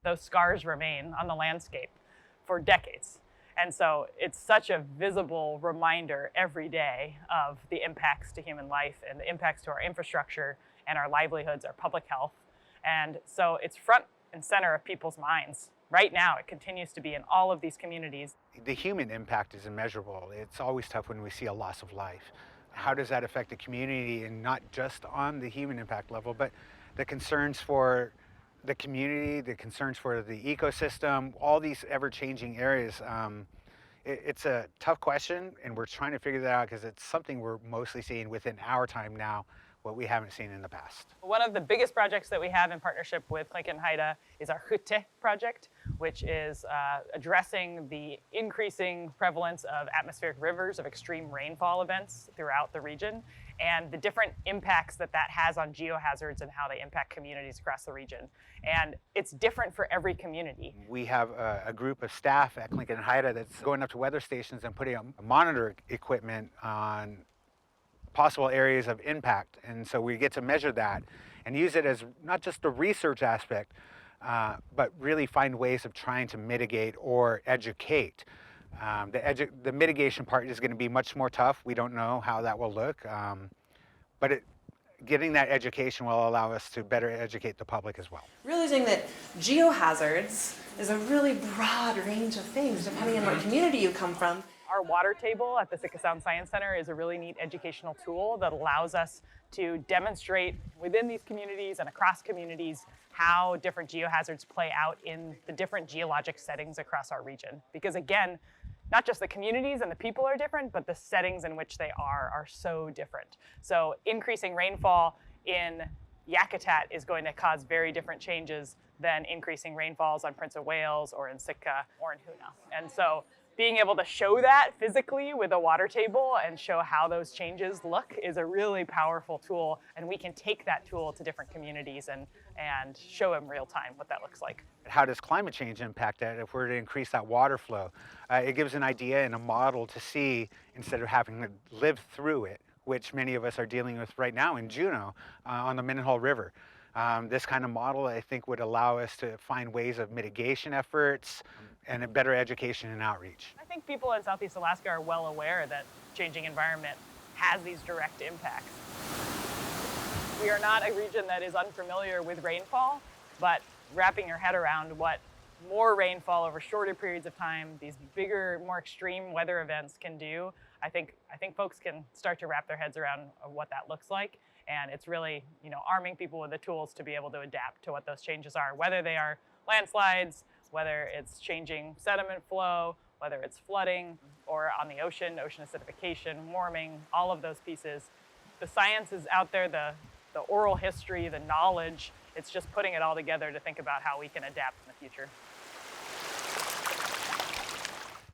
those scars remain on the landscape for decades. And so it's such a visible reminder every day of the impacts to human life and the impacts to our infrastructure and our livelihoods, our public health. And so it's front and center of people's minds. Right now, it continues to be in all of these communities. The human impact is immeasurable. It's always tough when we see a loss of life. How does that affect the community, and not just on the human impact level, but the concerns for the community, the concerns for the ecosystem, all these ever-changing areas. It's a tough question, and we're trying to figure that out because it's something we're mostly seeing within our time now, what we haven't seen in the past. One of the biggest projects that we have in partnership with Tlingit Haida is our Kutí project, which is addressing the increasing prevalence of atmospheric rivers, of extreme rainfall events throughout the region, and the different impacts that that has on geohazards and how they impact communities across the region. And it's different for every community. We have a group of staff at Tlingit Haida that's going up to weather stations and putting up monitor equipment on possible areas of impact. And so we get to measure that and use it as not just a research aspect, but really find ways of trying to mitigate or educate. The mitigation part is going to be much more tough. We don't know how that will look, but getting that education will allow us to better educate the public as well. Realizing that geohazards is a really broad range of things depending on what community you come from. Our water table at the Sitka Sound Science Center is a really neat educational tool that allows us to demonstrate within these communities and across communities how different geohazards play out in the different geologic settings across our region. Because again, not just the communities and the people are different, but the settings in which they are so different. So increasing rainfall in Yakutat is going to cause very different changes than increasing rainfalls on Prince of Wales or in Sitka or in Hoona. And so being able to show that physically with a water table and show how those changes look is a really powerful tool, and we can take that tool to different communities and show them real time what that looks like. How does climate change impact that if we're to increase that water flow? It gives an idea and a model to see instead of having to live through it, which many of us are dealing with right now in Juneau on the Mendenhall River. This kind of model, I think, would allow us to find ways of mitigation efforts and a better education and outreach. I think people in Southeast Alaska are well aware that changing environment has these direct impacts. We are not a region that is unfamiliar with rainfall, but wrapping your head around what more rainfall over shorter periods of time, these bigger, more extreme weather events can do, I think folks can start to wrap their heads around what that looks like. And it's really, arming people with the tools to be able to adapt to what those changes are, whether they are landslides, whether it's changing sediment flow, whether it's flooding, or on the ocean acidification, warming, all of those pieces. The science is out there, the oral history, the knowledge. It's just putting it all together to think about how we can adapt in the future.